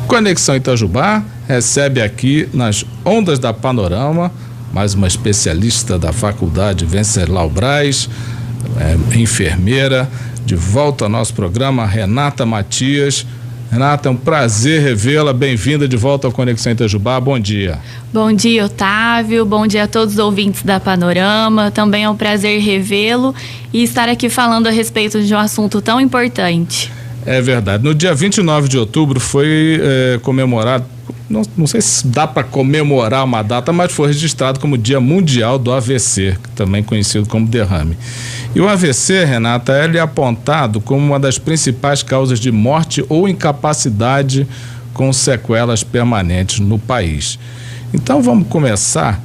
Conexão Itajubá recebe aqui nas ondas da Panorama mais uma especialista da faculdade Venceslau Braz, enfermeira, de volta ao nosso programa, Renata Matias. Renata, é um prazer revê-la, bem-vinda de volta ao Conexão Itajubá, bom dia. Bom dia, Otávio, bom dia a todos os ouvintes da Panorama, também é um prazer revê-lo e estar aqui falando a respeito de um assunto tão importante. É verdade, no dia 29 de outubro foi comemorado, não sei se dá para comemorar uma data, mas foi registrado como Dia Mundial do AVC, também conhecido como derrame. E o AVC, Renata, ele é apontado como uma das principais causas de morte ou incapacidade com sequelas permanentes no país. Então vamos começar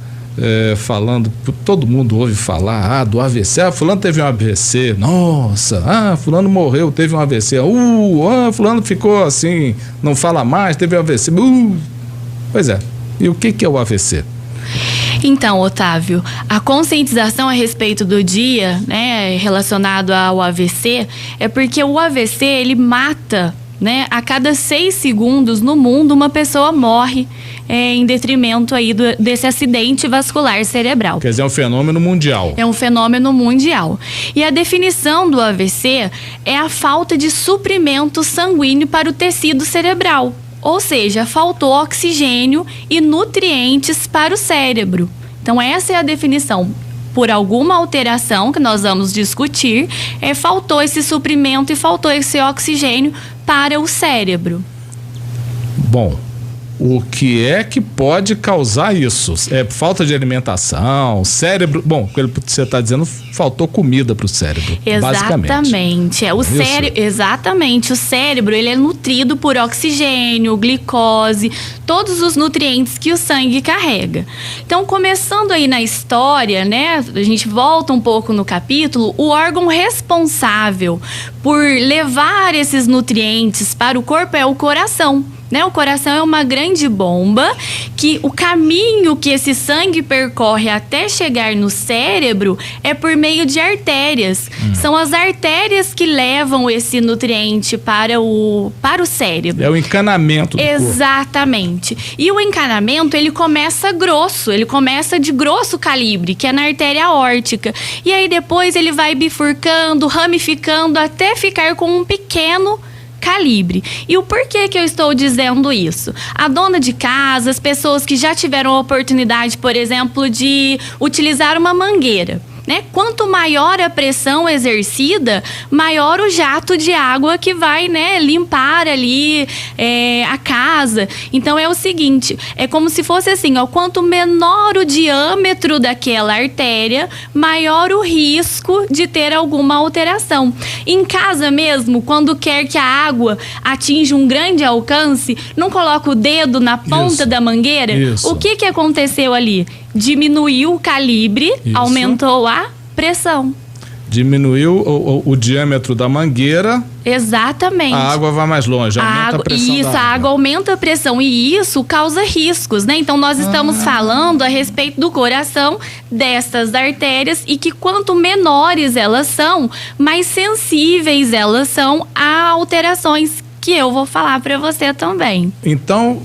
falando, todo mundo ouve falar do AVC, fulano teve um AVC, nossa, fulano morreu, teve um AVC, fulano ficou assim, não fala mais, teve um AVC, Pois é, e o que é o AVC? Então, Otávio, a conscientização a respeito do dia, né, relacionado ao AVC, é porque o AVC, ele mata, né, a cada 6 segundos no mundo uma pessoa morre em detrimento aí desse acidente vascular cerebral. Quer dizer, é um fenômeno mundial. É um fenômeno mundial. E a definição do AVC é a falta de suprimento sanguíneo para o tecido cerebral. Ou seja, faltou oxigênio e nutrientes para o cérebro. Então, essa é a definição. Por alguma alteração que nós vamos discutir, faltou esse suprimento e faltou esse oxigênio para o cérebro. Bom, o que é que pode causar isso? É falta de alimentação, cérebro... Bom, pelo que você está dizendo, faltou comida para o cérebro, basicamente. Exatamente. O cérebro, ele é nutrido por oxigênio, glicose, todos os nutrientes que o sangue carrega. Então, começando aí na história, né? A gente volta um pouco no capítulo, o órgão responsável por levar esses nutrientes para o corpo é o coração. O coração é uma grande bomba que o caminho que esse sangue percorre até chegar no cérebro é por meio de artérias. São as artérias que levam esse nutriente para o cérebro. É o encanamento do corpo. Exatamente. E o encanamento, ele começa grosso, ele começa de grosso calibre, que é na artéria aórtica. E aí depois ele vai bifurcando, ramificando até ficar com um pequeno calibre. E o porquê que eu estou dizendo isso? A dona de casa, as pessoas que já tiveram a oportunidade, por exemplo, de utilizar uma mangueira, né? Quanto maior a pressão exercida, maior o jato de água que vai, né, limpar ali a casa. Então é o seguinte, é como se fosse assim, quanto menor o diâmetro daquela artéria, maior o risco de ter alguma alteração. Em casa mesmo, quando quer que a água atinja um grande alcance, não coloca o dedo na ponta da mangueira? Isso. O que aconteceu ali? Diminuiu o calibre, aumentou a pressão. Diminuiu o diâmetro da mangueira. Exatamente. A água vai mais longe, aumenta a pressão da água. A água aumenta a pressão e isso causa riscos, né? Então, nós estamos falando a respeito do coração, dessas artérias, e que quanto menores elas são, mais sensíveis elas são a alterações que eu vou falar para você também. Então,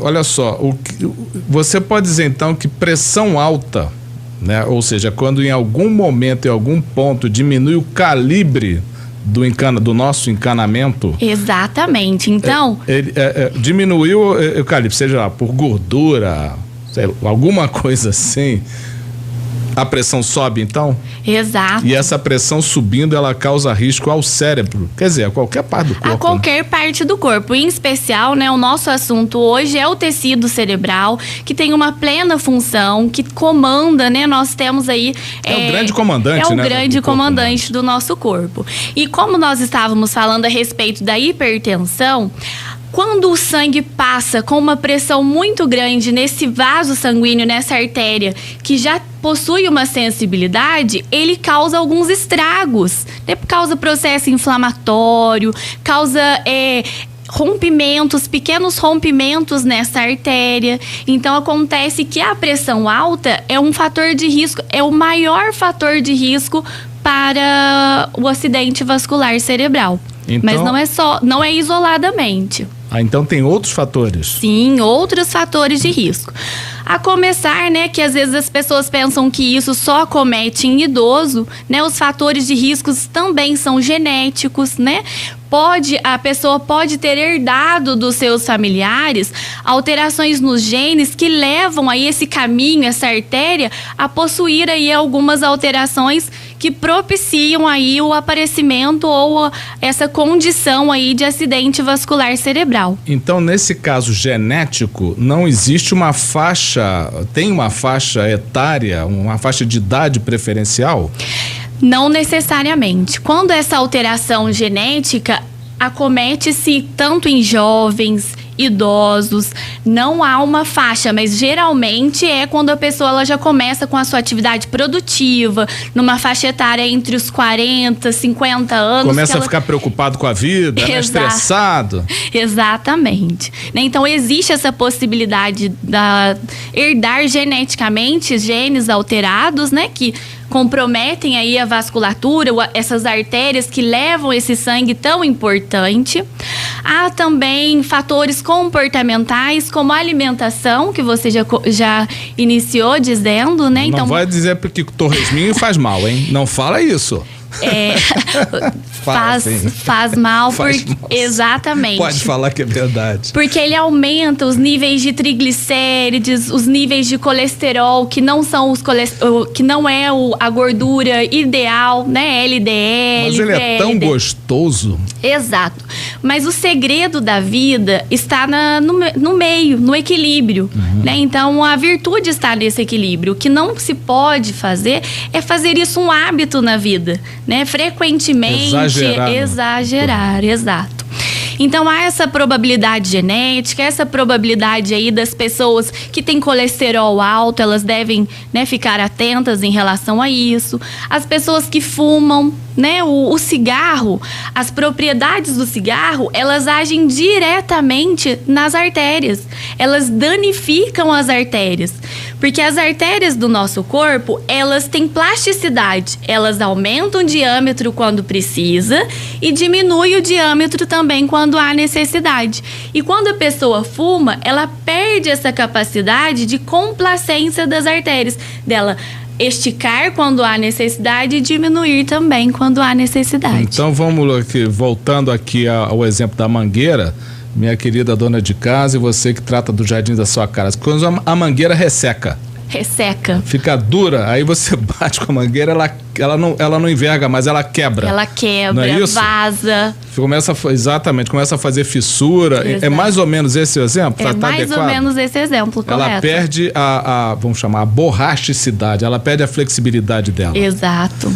olha só, você pode dizer então que pressão alta, né? Ou seja, quando em algum momento, em algum ponto, diminui o calibre do nosso encanamento. Exatamente, então... diminuiu o calibre, seja lá, por gordura, sei lá, alguma coisa assim... A pressão sobe, então? Exato. E essa pressão subindo, ela causa risco ao cérebro. Quer dizer, a qualquer parte do corpo. A qualquer parte do corpo. Em especial, né, o nosso assunto hoje é o tecido cerebral, que tem uma plena função, que comanda, né? Nós temos aí... o grande comandante, né? É o né, grande comandante do nosso corpo. E como nós estávamos falando a respeito da hipertensão... Quando o sangue passa com uma pressão muito grande nesse vaso sanguíneo, nessa artéria, que já possui uma sensibilidade, ele causa alguns estragos, né? Causa processo inflamatório, causa rompimentos, pequenos rompimentos nessa artéria. Então, acontece que a pressão alta é um fator de risco, é o maior fator de risco para o acidente vascular cerebral. Então, mas não é isoladamente. Ah, então tem outros fatores. Sim, outros fatores de risco. A começar, né, que às vezes as pessoas pensam que isso só acomete em idoso, né? Os fatores de riscos também são genéticos, né? A pessoa pode ter herdado dos seus familiares alterações nos genes que levam aí esse caminho, essa artéria, a possuir aí algumas alterações que propiciam aí o aparecimento ou essa condição aí de acidente vascular cerebral. Então, nesse caso genético, não existe uma faixa, tem uma faixa etária, uma faixa de idade preferencial? Não necessariamente. Quando essa alteração genética acomete-se tanto em jovens, idosos, não há uma faixa, mas geralmente é quando a pessoa ela já começa com a sua atividade produtiva, numa faixa etária entre os 40, 50 anos. Começa a ficar preocupado com a vida, né? Estressado. Exatamente. Então existe essa possibilidade de herdar geneticamente genes alterados, né, que comprometem aí a vasculatura, essas artérias que levam esse sangue tão importante. Há também fatores comportamentais, como a alimentação, que você já iniciou dizendo, né? Não então, vai dizer porque torresminho faz mal, hein? Não fala isso. Faz mal, exatamente. Pode falar que é verdade. Porque ele aumenta os níveis de triglicérides, os níveis de colesterol, que não são que não é a gordura ideal, né? LDL. Mas ele é tão gostoso. Exato. Mas o segredo da vida está no meio, no equilíbrio, né? Então a virtude está nesse equilíbrio. O que não se pode fazer é fazer isso um hábito na vida, né? Frequentemente exagerar, exato. Então há essa probabilidade genética, essa probabilidade aí das pessoas que têm colesterol alto, elas devem, né, ficar atentas em relação a isso. As pessoas que fumam, né, o cigarro, as propriedades do cigarro, elas agem diretamente nas artérias. Elas danificam as artérias. Porque as artérias do nosso corpo, elas têm plasticidade. Elas aumentam o diâmetro quando precisa e diminuem o diâmetro também quando há necessidade. E quando a pessoa fuma, ela perde essa capacidade de complacência das artérias, dela esticar quando há necessidade e diminuir também quando há necessidade. Então vamos aqui, voltando aqui ao exemplo da mangueira, minha querida dona de casa e você que trata do jardim da sua casa. Quando a mangueira resseca. Fica dura, aí você bate com a mangueira, ela não enverga, mas ela quebra. Ela quebra, não é isso? Vaza. Exatamente, começa a fazer fissura. É mais ou menos esse o exemplo? É mais ou menos esse exemplo, correto. Ela perde vamos chamar, a borrasticidade, ela perde a flexibilidade dela. Exato.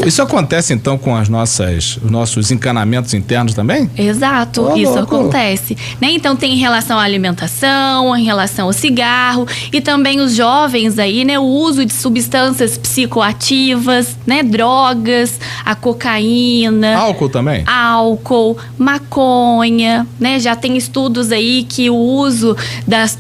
Isso acontece então com os nossos encanamentos internos também? Exato, isso acontece, né? Então tem em relação à alimentação, em relação ao cigarro e também os jovens aí, né? O uso de substâncias psicoativas, né? Drogas, a cocaína. Álcool também? Álcool, maconha, né? Já tem estudos aí que o uso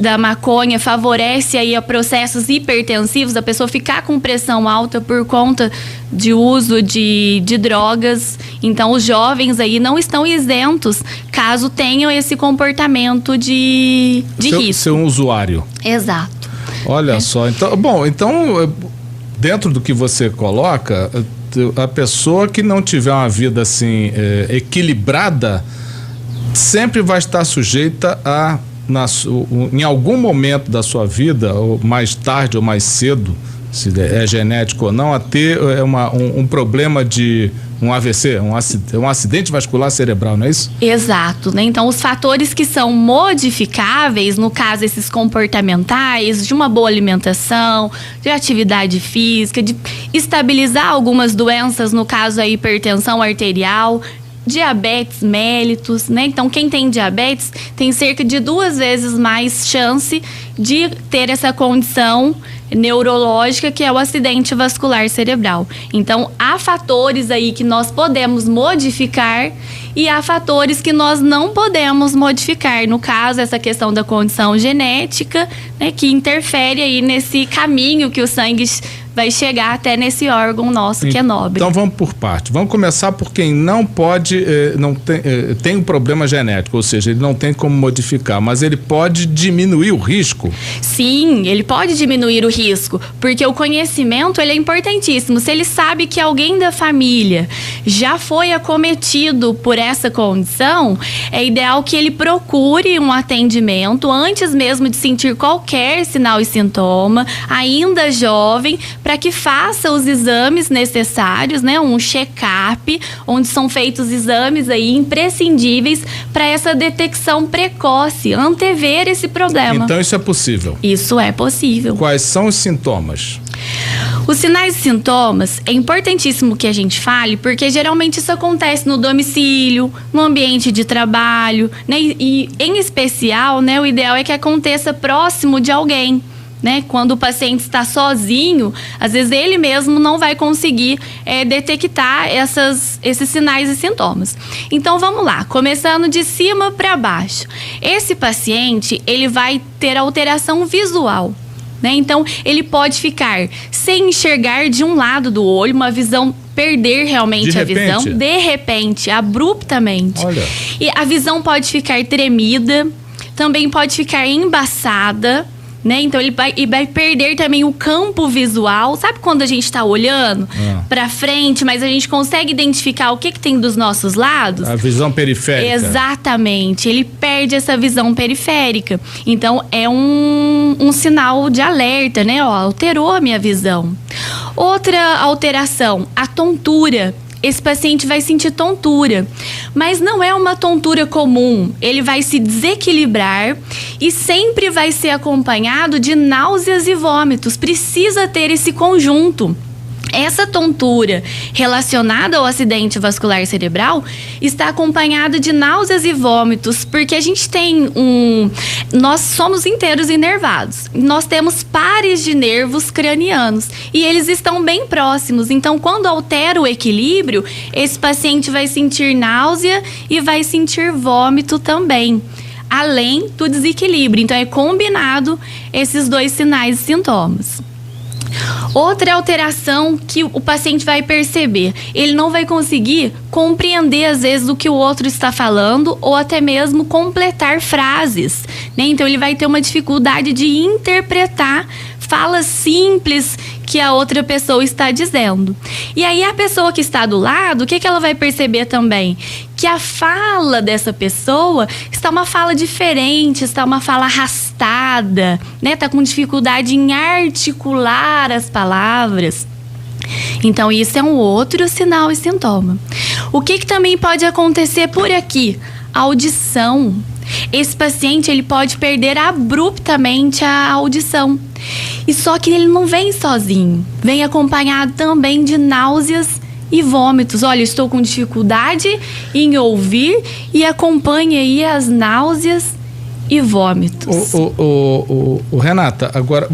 da maconha favorece aí a processos hipertensivos, a pessoa ficar com pressão alta por conta de uso de drogas. Então os jovens aí não estão isentos caso tenham esse comportamento de risco. Ser um usuário. Exato. Olha só, então dentro do que você coloca, a pessoa que não tiver uma vida assim equilibrada sempre vai estar sujeita a em algum momento da sua vida, ou mais tarde ou mais cedo, se é genético ou não, a ter um problema de um AVC, um acidente vascular cerebral, não é isso? Exato, né? Então, os fatores que são modificáveis, no caso, esses comportamentais, de uma boa alimentação, de atividade física, de estabilizar algumas doenças, no caso, a hipertensão arterial, diabetes mellitus, né? Então, quem tem diabetes tem cerca de 2 vezes mais chance de ter essa condição neurológica, que é o acidente vascular cerebral. Então, há fatores aí que nós podemos modificar e há fatores que nós não podemos modificar. No caso, essa questão da condição genética, né, que interfere aí nesse caminho que o sangue vai chegar até nesse órgão nosso que é nobre. Então vamos por parte. Vamos começar por quem não pode, tem um problema genético, ou seja, ele não tem como modificar, mas ele pode diminuir o risco? Sim, ele pode diminuir o risco, porque o conhecimento ele é importantíssimo. Se ele sabe que alguém da família já foi acometido por essa condição, é ideal que ele procure um atendimento antes mesmo de sentir qualquer sinal e sintoma, ainda jovem, para que faça os exames necessários, né? Um check-up, onde são feitos exames aí imprescindíveis para essa detecção precoce, antever esse problema. Então isso é possível? Isso é possível. Quais são os sintomas? Os sinais e sintomas, é importantíssimo que a gente fale, porque geralmente isso acontece no domicílio, no ambiente de trabalho, né? E em especial, né, o ideal é que aconteça próximo de alguém, né? Quando o paciente está sozinho, às vezes ele mesmo não vai conseguir detectar esses sinais e sintomas. Então vamos lá, começando de cima para baixo. Esse paciente, ele vai ter alteração visual, né? Então, ele pode ficar sem enxergar de um lado do olho, uma visão, perder realmente a visão, de repente, abruptamente. Olha. E a visão pode ficar tremida, também pode ficar embaçada, né? Então ele vai perder também o campo visual. Sabe quando a gente está olhando para frente, mas a gente consegue identificar o que tem dos nossos lados? A visão periférica. Exatamente. Ele perde essa visão periférica. Então é um sinal de alerta, né? Ó, alterou a minha visão. Outra alteração, a tontura. Esse paciente vai sentir tontura, mas não é uma tontura comum. Ele vai se desequilibrar e sempre vai ser acompanhado de náuseas e vômitos. Precisa ter esse conjunto. Essa tontura relacionada ao acidente vascular cerebral está acompanhada de náuseas e vômitos, porque a gente tem nós somos inteiros inervados. Nós temos pares de nervos cranianos e eles estão bem próximos. Então, quando altera o equilíbrio, esse paciente vai sentir náusea e vai sentir vômito também, além do desequilíbrio. Então, é combinado esses dois sinais e sintomas. Outra alteração que o paciente vai perceber, ele não vai conseguir compreender às vezes o que o outro está falando ou até mesmo completar frases, né? Então ele vai ter uma dificuldade de interpretar falas simples que a outra pessoa está dizendo. E aí a pessoa que está do lado, o que ela vai perceber também? Que a fala dessa pessoa está uma fala diferente, está uma fala arrastada, né? Está com dificuldade em articular as palavras. Então isso é um outro sinal e sintoma. O que também pode acontecer por aqui? A audição. Esse paciente ele pode perder abruptamente a audição. E só que ele não vem sozinho, vem acompanhado também de náuseas e vômitos. Olha, estou com dificuldade em ouvir e acompanha aí as náuseas e vômitos. Renata, agora,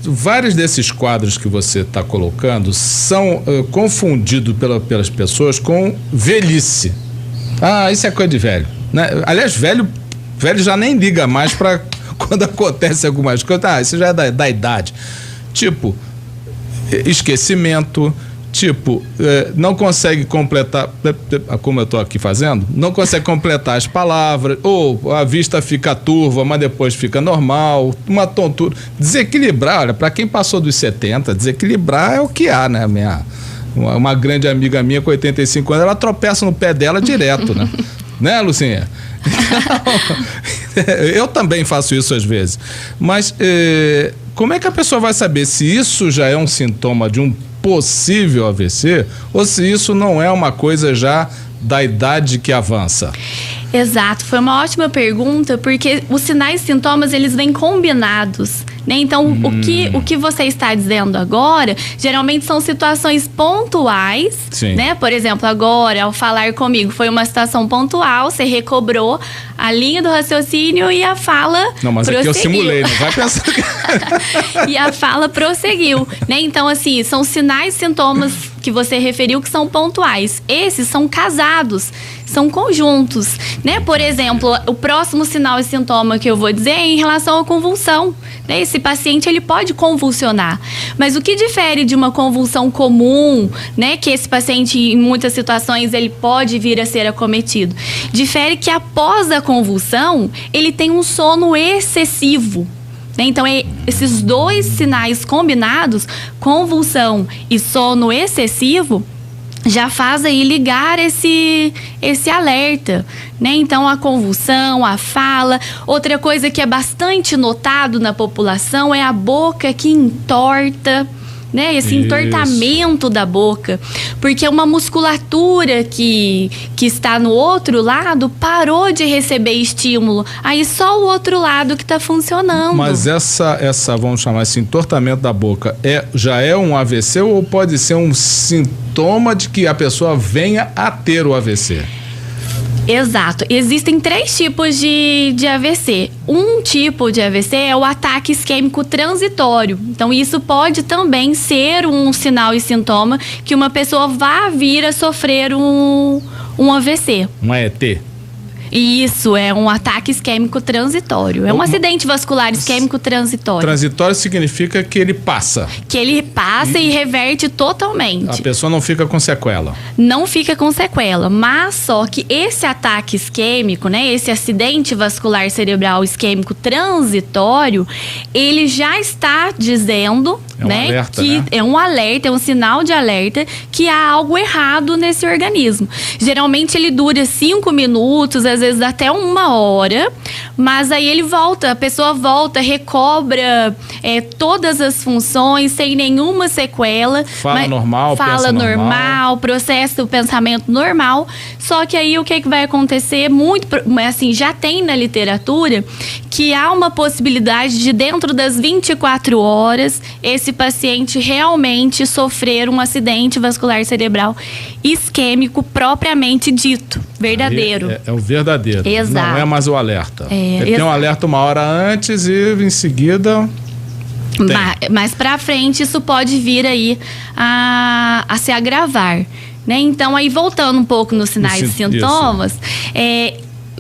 vários desses quadros que você está colocando são confundidos pelas pessoas com velhice. Ah, isso é coisa de velho, né? Aliás, velho já nem liga mais para quando acontece algumas coisas. Ah, isso já é da idade. Tipo, esquecimento, não consegue completar, como eu estou aqui fazendo, não consegue completar as palavras, ou a vista fica turva, mas depois fica normal, uma tontura. Desequilibrar, olha, para quem passou dos 70, desequilibrar é o que há, né? Uma grande amiga minha com 85 anos, ela tropeça no pé dela direto, né? Né, Lucinha? Eu também faço isso às vezes. Mas como é que a pessoa vai saber se isso já é um sintoma de um possível AVC ou se isso não é uma coisa já da idade que avança? Exato, foi uma ótima pergunta, porque os sinais e sintomas, eles vêm combinados, né? Então, o que você está dizendo agora, geralmente são situações pontuais, sim, né? Por exemplo, agora, ao falar comigo, foi uma situação pontual, você recobrou a linha do raciocínio e a fala Não, mas prosseguiu. Aqui eu simulei, não vai pensar que... E a fala prosseguiu, né? Então, assim, são sinais e sintomas que você referiu que são pontuais. Esses são casados, são conjuntos, né? Por exemplo, o próximo sinal e sintoma que eu vou dizer é em relação à convulsão, né? Esse paciente, ele pode convulsionar, mas o que difere de uma convulsão comum, né? Que esse paciente, em muitas situações, ele pode vir a ser acometido. Difere que após a convulsão, ele tem um sono excessivo. Então, esses dois sinais combinados, convulsão e sono excessivo, já faz aí ligar esse alerta, né? Então, a convulsão, a fala. Outra coisa que é bastante notado na população é a boca que entorta, né? Esse entortamento da boca, porque uma musculatura que está no outro lado parou de receber estímulo, aí só o outro lado que está funcionando. Mas essa, vamos chamar esse entortamento da boca, já é um AVC ou pode ser um sintoma de que a pessoa venha a ter o AVC? Exato. Existem 3 tipos de AVC. Um tipo de AVC é o ataque isquêmico transitório. Então, isso pode também ser um sinal e sintoma que uma pessoa vá vir a sofrer um AVC. Um ET? Isso, é um ataque isquêmico transitório. É um acidente vascular isquêmico transitório. Transitório significa que ele passa. Que ele passa e reverte totalmente. A pessoa não fica com sequela. Não fica com sequela, mas só que esse ataque isquêmico, né, esse acidente vascular cerebral isquêmico transitório, ele já está dizendo, alerta, que né? É um alerta, é um sinal de alerta que há algo errado nesse organismo. Geralmente ele dura 5 minutos, às vezes até 1 hora, mas aí ele volta, a pessoa volta, recobra todas as funções sem nenhuma sequela. Fala normal, fala normal, processa o pensamento normal. Só que aí o que vai acontecer? Assim, já tem na literatura que há uma possibilidade de dentro das 24 horas esse paciente realmente sofrer um acidente vascular cerebral isquêmico propriamente dito, verdadeiro. É o verdadeiro. Exato. Não é mais o alerta. Ele tem um alerta 1 hora antes e em seguida... Mais pra frente isso pode vir aí a se agravar, né? Então, aí voltando um pouco nos sinais e sintomas,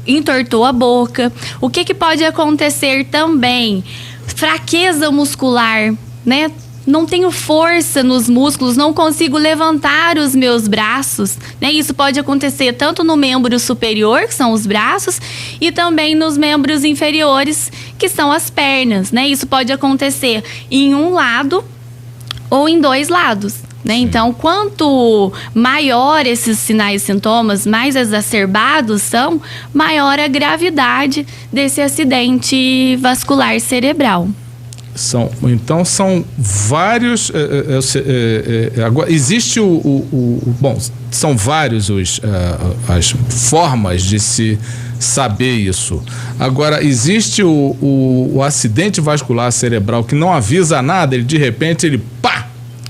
entortou a boca. O que pode acontecer também? Fraqueza muscular, né? Não tenho força nos músculos, não consigo levantar os meus braços, né? Isso pode acontecer tanto no membro superior, que são os braços, e também nos membros inferiores, que são as pernas, né? Isso pode acontecer em um lado ou em 2 lados, né? Então, quanto maior esses sinais e sintomas, mais exacerbados são, maior a gravidade desse acidente vascular cerebral. Então são vários. Agora, existe bom, são vários as formas de se saber isso. Agora, existe o acidente vascular cerebral que não avisa nada, ele de repente pá!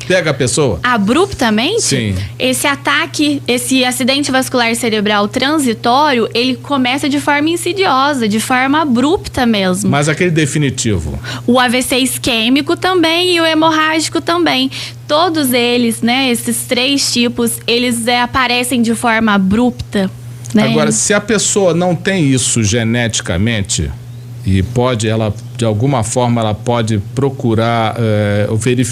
Pega a pessoa? Abruptamente? Sim. Esse ataque, esse acidente vascular cerebral transitório, ele começa de forma insidiosa, de forma abrupta mesmo. Mas aquele definitivo? O AVC isquêmico também e o hemorrágico também. Todos eles, né, esses 3 tipos, eles aparecem de forma abrupta, né? Agora, se a pessoa não tem isso geneticamente... E de alguma forma, ela pode procurar,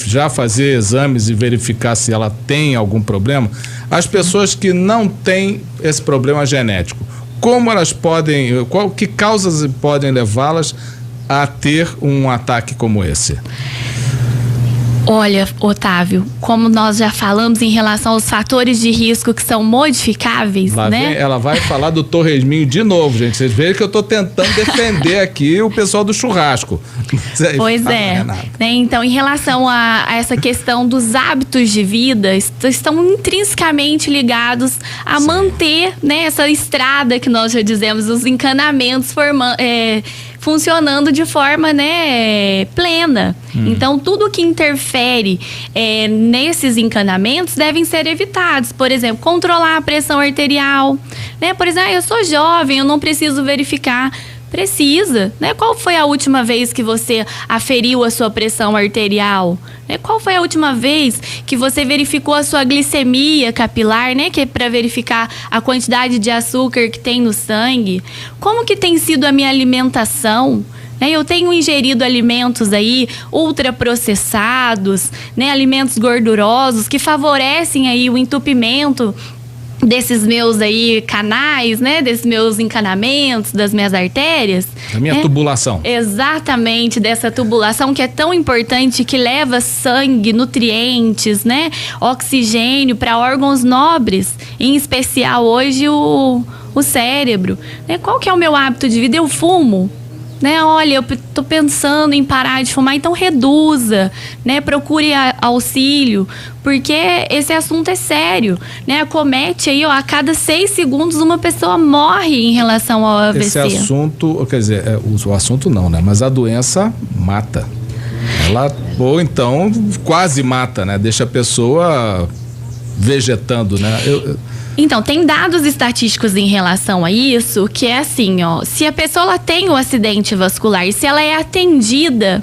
já fazer exames e verificar se ela tem algum problema. As pessoas que não têm esse problema genético, como elas podem, que causas podem levá-las a ter um ataque como esse? Olha, Otávio, como nós já falamos em relação aos fatores de risco que são modificáveis, né? Ela vai falar do torresminho de novo, gente. Vocês veem que eu estou tentando defender aqui o pessoal do churrasco. Pois é. Né? Então, em relação a essa questão dos hábitos de vida, estão intrinsecamente ligados a manter, né, essa estrada que nós já dizemos, os encanamentos funcionando de forma, né, plena. Então, tudo que interfere nesses encanamentos devem ser evitados. Por exemplo, controlar a pressão arterial, né? Por exemplo, eu sou jovem, eu não preciso verificar. Precisa, né? Qual foi a última vez que você aferiu a sua pressão arterial? Qual foi a última vez que você verificou a sua glicemia capilar, né? Que é para verificar a quantidade de açúcar que tem no sangue. Como que tem sido a minha alimentação? Eu tenho ingerido alimentos aí ultraprocessados, né? Alimentos gordurosos que favorecem aí o entupimento desses meus aí canais, né? Desses meus encanamentos, das minhas artérias. A minha tubulação. Exatamente, dessa tubulação que é tão importante, que leva sangue, nutrientes, né? Oxigênio para órgãos nobres, em especial hoje o cérebro. Qual que é o meu hábito de vida? Eu fumo. Olha, eu tô pensando em parar de fumar, então reduza, procure auxílio, porque esse assunto é sério, Acomete aí, a cada 6 segundos uma pessoa morre em relação ao AVC. Esse assunto, quer dizer, o assunto não, mas a doença mata. Ou então quase mata, Deixa a pessoa vegetando, Então, tem dados estatísticos em relação a isso, que é assim, se a pessoa ela tem um acidente vascular e se ela é atendida,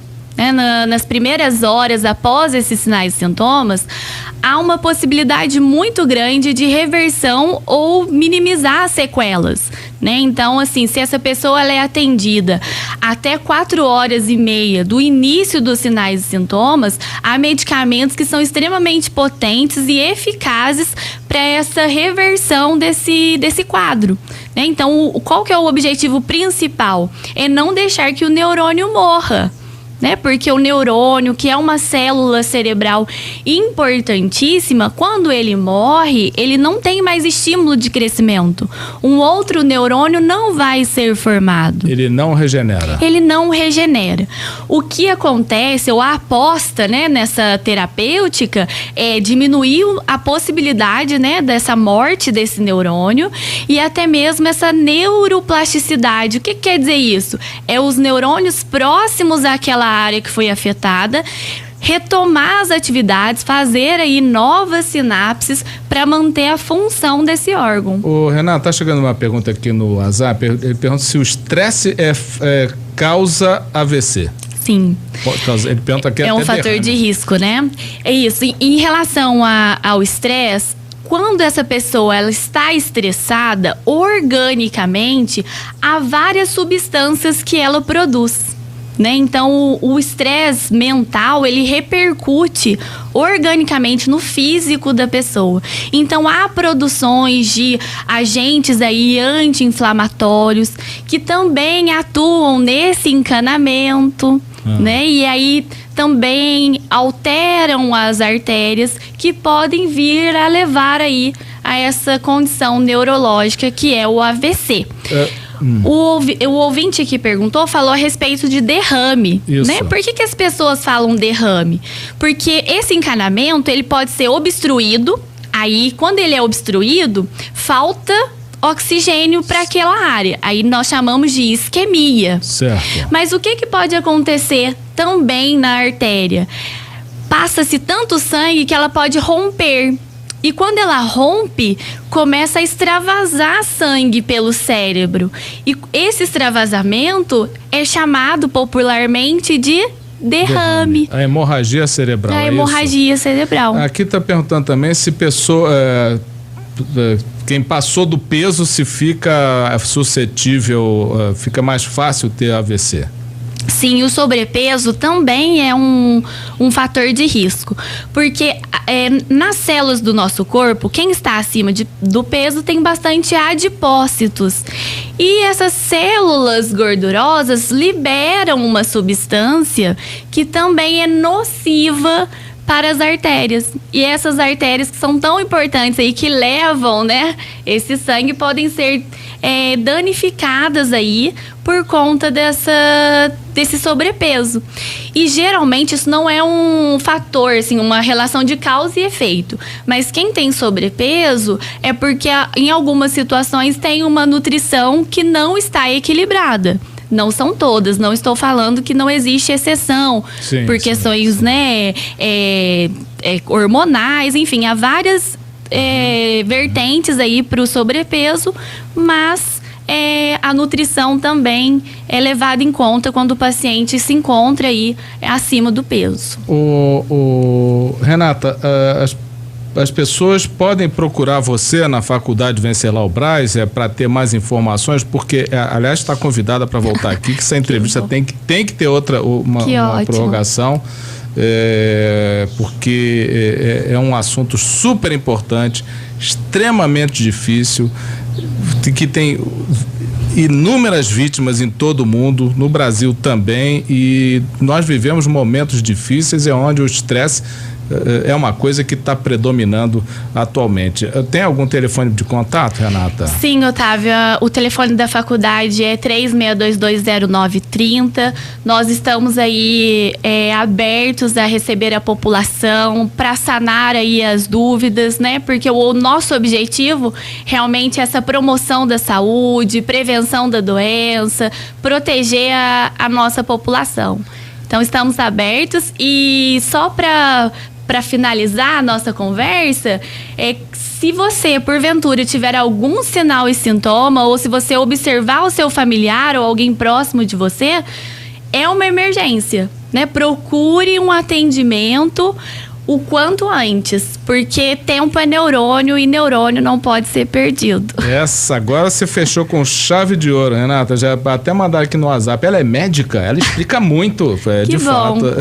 nas primeiras horas após esses sinais e sintomas, há uma possibilidade muito grande de reversão ou minimizar as sequelas, Então, assim, se essa pessoa ela é atendida até 4h30 do início dos sinais e sintomas, há medicamentos que são extremamente potentes e eficazes para essa reversão desse quadro, Então, qual que é o objetivo principal? É não deixar que o neurônio morra. Porque o neurônio, que é uma célula cerebral importantíssima, quando ele morre, ele não tem mais estímulo de crescimento. Um outro neurônio não vai ser formado. Ele não regenera. Ele não regenera. O que acontece, ou a aposta, nessa terapêutica, é diminuir a possibilidade, dessa morte desse neurônio e até mesmo essa neuroplasticidade. O que quer dizer isso? É os neurônios próximos àquela área que foi afetada, retomar as atividades, fazer aí novas sinapses para manter a função desse órgão. Ô, Renato, tá chegando uma pergunta aqui no WhatsApp. Ele pergunta se o estresse causa AVC. Sim. Ele pergunta aqui é um fator de risco, É isso. Em relação ao estresse, quando essa pessoa ela está estressada, organicamente, há várias substâncias que ela produz. Então, o estresse mental, ele repercute organicamente no físico da pessoa. Então, há produções de agentes aí anti-inflamatórios que também atuam nesse encanamento, E aí também alteram as artérias que podem vir a levar aí a essa condição neurológica que é o AVC. O ouvinte que perguntou falou a respeito de derrame, Isso. Por que as pessoas falam derrame? Porque esse encanamento, ele pode ser obstruído, aí quando ele é obstruído, falta oxigênio para aquela área. Aí nós chamamos de isquemia. Certo. Mas o que pode acontecer também na artéria? Passa-se tanto sangue que ela pode romper. E quando ela rompe, começa a extravasar sangue pelo cérebro. E esse extravasamento é chamado popularmente de derrame. A hemorragia cerebral. A hemorragia cerebral. Aqui está perguntando também se pessoa... quem passou do peso, se fica suscetível, fica mais fácil ter AVC. Sim, o sobrepeso também é um fator de risco, porque nas células do nosso corpo, quem está acima do peso tem bastante adipócitos. E essas células gordurosas liberam uma substância que também é nociva para as artérias. E essas artérias que são tão importantes aí, que levam, esse sangue, podem ser danificadas aí por conta desse sobrepeso. E geralmente isso não é um fator, assim, uma relação de causa e efeito. Mas quem tem sobrepeso é porque em algumas situações tem uma nutrição que não está equilibrada. Não são todas, não estou falando que não existe exceção, sim, por questões, hormonais, enfim, há várias vertentes aí para o sobrepeso, mas a nutrição também é levada em conta quando o paciente se encontra aí acima do peso. Renata, as pessoas podem procurar você na Faculdade Venceslau Braz para ter mais informações, porque, aliás, está convidada para voltar aqui, que essa entrevista tem que ter uma prorrogação, porque é um assunto super importante, extremamente difícil, que tem inúmeras vítimas em todo o mundo, no Brasil também, e nós vivemos momentos difíceis onde o estresse é uma coisa que está predominando atualmente. Tem algum telefone de contato, Renata? Sim, Otávio. O telefone da faculdade é 36220930. Nós estamos aí abertos a receber a população para sanar aí as dúvidas, né? Porque o nosso objetivo realmente é essa promoção da saúde, prevenção da doença, proteger a nossa população. Então, estamos abertos e só para finalizar a nossa conversa, se você, porventura, tiver algum sinal e sintoma, ou se você observar o seu familiar ou alguém próximo de você, é uma emergência, né? Procure um atendimento o quanto antes, porque tempo é neurônio e neurônio não pode ser perdido. Agora você fechou com chave de ouro, Renata. Já até mandar aqui no WhatsApp. Ela é médica, ela explica muito, que de bom. fato.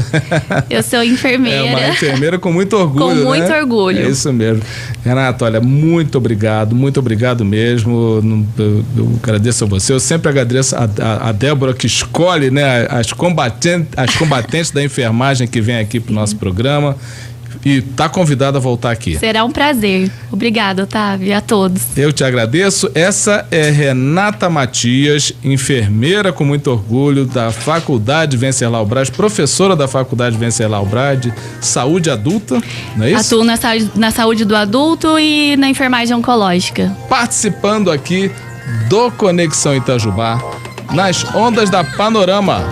Eu sou enfermeira. É uma enfermeira com muito orgulho, com muito orgulho. É isso mesmo. Renata, olha, muito obrigado mesmo. Eu agradeço a você. Eu sempre agradeço a Débora, que escolhe, né, as combatentes da enfermagem que vem aqui para o nosso programa. E está convidada a voltar aqui. Será um prazer. Obrigada, Otávio, e a todos. Eu te agradeço. Essa é Renata Matias, enfermeira com muito orgulho da Faculdade Venceslau Braz, professora da Faculdade Venceslau Braz de saúde adulta, não é isso? Atuo na saúde do adulto e na enfermagem oncológica. Participando aqui do Conexão Itajubá, nas ondas da Panorama.